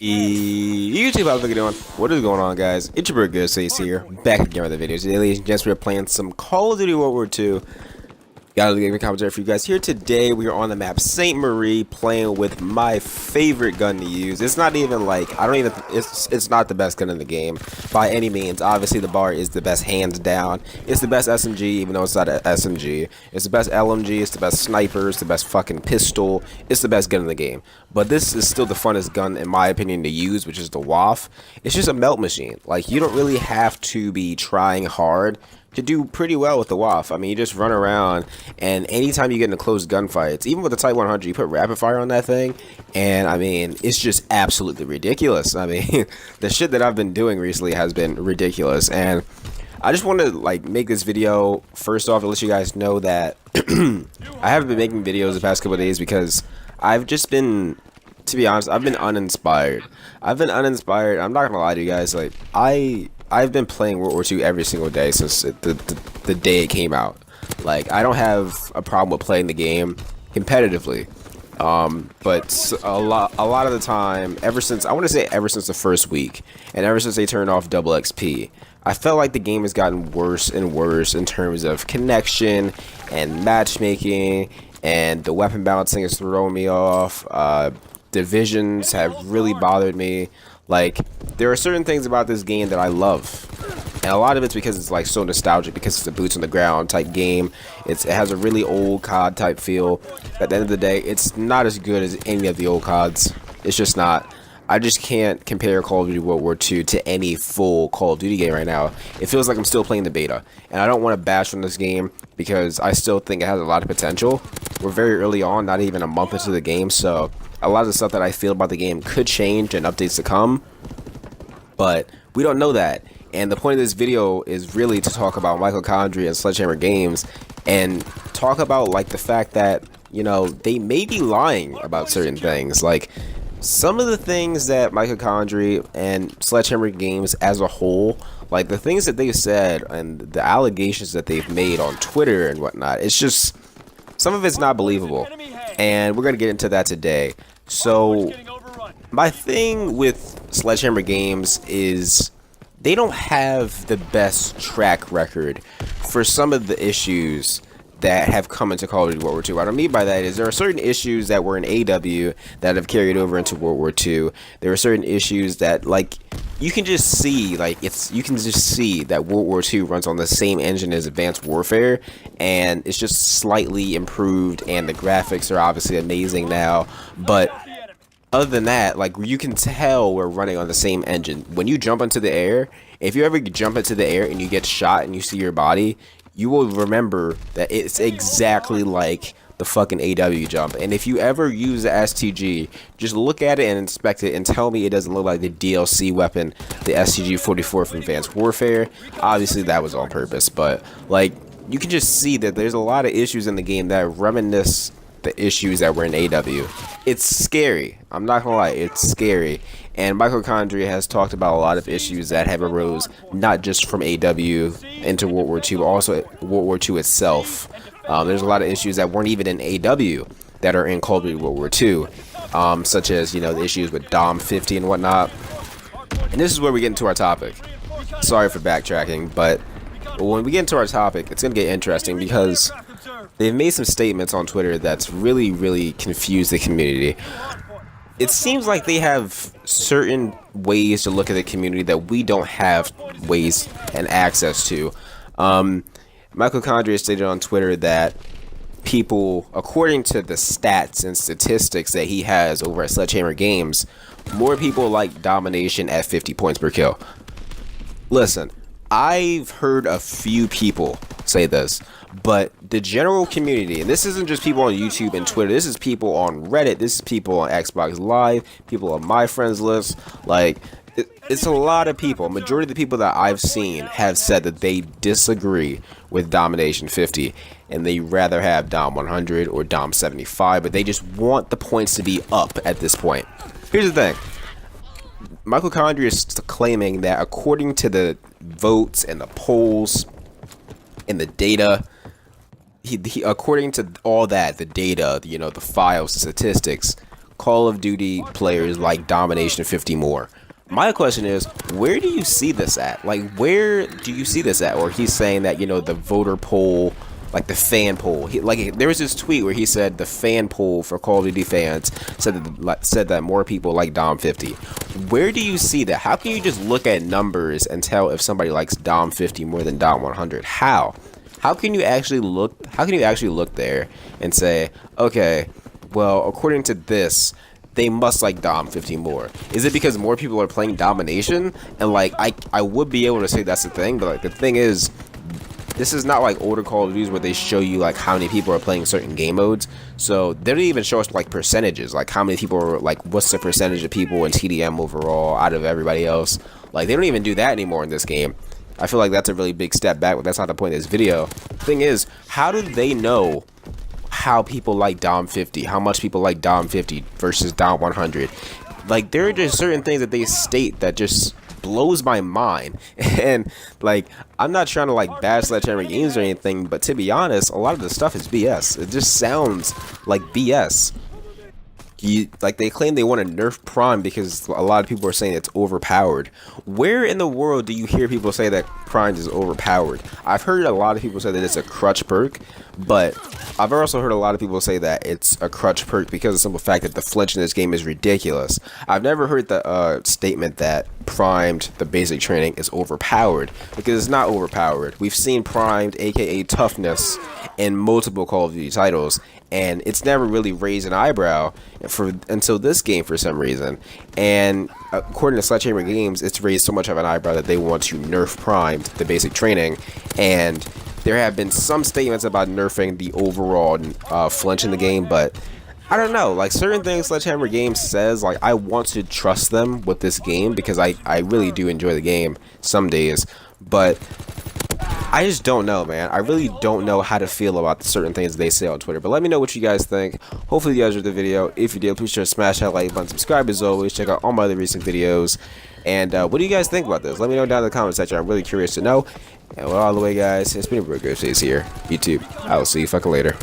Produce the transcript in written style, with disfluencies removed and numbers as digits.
YouTube, how's it going? What is going on, guys? It's your boy Good Face here, back again with the videos. Today, ladies and gents, we're playing some Call of Duty World War II. Got a gaming commentary for you guys here today. We are on the map Saint Marie, playing with my favorite gun to use. It's not even like it's not the best gun in the game by any means. Obviously, the bar is the best, hands down. It's the best SMG, even though it's not an SMG. It's the best LMG. It's the best sniper. It's the best fucking pistol. It's the best gun in the game. But this is still the funnest gun, in my opinion, to use, which is the WAF. It's just a melt machine. Like, you don't really have to be trying hard to do pretty well with the WAF. I mean, you just run around, and anytime you get into close gunfights, even with the Type 100, you put rapid fire on that thing, and I mean, it's just absolutely ridiculous. I mean, the shit that I've been doing recently has been ridiculous, and I just want to like make this video first off to let you guys know that I haven't been making videos the past couple of days because I've just been, to be honest, I've been uninspired. I'm not gonna lie to you guys. Like, I've been playing World War II every single day since the day it came out. Like, I don't have a problem with playing the game competitively, but a lot of the time, ever since the first week, and ever since they turned off double XP, I felt like the game has gotten worse and worse in terms of connection and matchmaking, and the weapon balancing is throwing me off. Divisions have really bothered me. Like, there are certain things about this game that I love, and a lot of it's because it's like so nostalgic, because it's a boots on the ground type game. It has a really old COD type feel. At the end of the day, it's not as good as any of the old CODs. It's just not. I just can't compare Call of Duty World War II to any full Call of Duty game right now. It feels like I'm still playing the beta, and I don't want to bash on this game because I still think it has a lot of potential. We're very early on, not even a month into the game, so a lot of the stuff that I feel about the game could change and updates to come, but we don't know that. And the point of this video is really to talk about Michael Condrey and Sledgehammer Games, and talk about like the fact that, you know, they may be lying about certain things. Like, some of the things that Michael Condrey and Sledgehammer Games as a whole, like the things that they've said and the allegations that they've made on Twitter and whatnot, it's just, some of it's not believable, and we're gonna get into that today. So my thing with Sledgehammer Games is they don't have the best track record for some of the issues that have come into Call of Duty World War II. What I mean by that is there are certain issues that were in AW that have carried over into World War II. There are certain issues that, like, you can just see, like, you can just see that World War II runs on the same engine as Advanced Warfare, and it's just slightly improved, and the graphics are obviously amazing now, but other than that, like, you can tell we're running on the same engine. When you jump into the air, if you ever jump into the air and you get shot and you see your body, you will remember that it's exactly like the fucking AW jump. And if you ever use the STG, just look at it and inspect it and tell me it doesn't look like the DLC weapon, the STG-44 from Advanced Warfare. Obviously that was on purpose, but like, you can just see that there's a lot of issues in the game that reminisce the issues that were in AW. It's scary. I'm not gonna lie, it's scary. And Michael Condrey has talked about a lot of issues that have arose not just from AW into World War II, but also World War II itself. There's a lot of issues that weren't even in AW that are in Call of Duty World War II, such as, you know, the issues with Dom 50 and whatnot. And this is where we get into our topic. Sorry for backtracking, but when we get into our topic, it's gonna get interesting because they've made some statements on Twitter that's really confused the community. It seems like they have certain ways to look at the community that we don't have ways and access to. Michael Condrey stated on Twitter that people, according to the stats and statistics that he has over at Sledgehammer Games, more people like domination at 50 points per kill. Listen, I've heard a few people say this, but the general community, and this isn't just people on YouTube and Twitter, this is people on Reddit, this is people on Xbox Live, people on my friends list, like, it's a lot of people. Majority of the people that I've seen have said that they disagree with Domination 50, and they rather have Dom 100 or Dom 75, but they just want the points to be up at this point. Here's the thing. Michael Condrey is claiming that according to the votes and the polls and the data, he according to all that, the data, you know, the files, the statistics, Call of Duty players like Domination 50 more. My question is, where do you see this at? Like, where do you see this at? Or he's saying that, you know, the voter poll, like the fan poll. There was this tweet where he said the fan poll for Call of Duty fans said that more people like Dom 50. Where do you see that? How can you just look at numbers and tell if somebody likes Dom 50 more than Dom 100? How? How can you actually look? How can you actually look there and say, okay, well, according to this, they must like Dom 50 more? Is it because more people are playing Domination? And like, I would be able to say that's the thing, but like the thing is, this is not like older Call of Duty where they show you like how many people are playing certain game modes. So they don't even show us like percentages, like how many people are like, what's the percentage of people in TDM overall out of everybody else. Like they don't even do that anymore in this game. I feel like that's a really big step back, but that's not the point of this video. Thing is, how do they know how people like Dom 50, how much people like Dom 50 versus Dom 100? Like, there are just certain things that they state that just blows my mind. And like, I'm not trying to like bash Sledgehammer games or anything, but to be honest, a lot of the stuff is BS. It just sounds like BS. Like, they claim they want to nerf Prime because a lot of people are saying it's overpowered. Where in the world do you hear people say that Prime is overpowered? I've heard a lot of people say that it's a crutch perk, but I've also heard a lot of people say that it's a crutch perk because of the simple fact that the flinch in this game is ridiculous. I've never heard the statement that primed, the basic training, is overpowered, because it's not overpowered. We've seen primed, aka toughness, in multiple Call of Duty titles, and it's never really raised an eyebrow until this game for some reason. And according to Sledgehammer Games, it's raised so much of an eyebrow that they want to nerf primed, the basic training, and there have been some statements about nerfing the overall flinch in the game, but I don't know, like certain things Sledgehammer Games says, like I want to trust them with this game because I really do enjoy the game some days, but I just don't know, man. I really don't know how to feel about certain things they say on Twitter. But let me know what you guys think. Hopefully you guys enjoyed the video. If you did, please sure to smash that like button, subscribe as always, check out all my other recent videos. And what do you guys think about this? Let me know down in the comment section. I'm really curious to know. And well, all the way, guys, it's been Cod Ww2 here. YouTube. I will see you fucking later.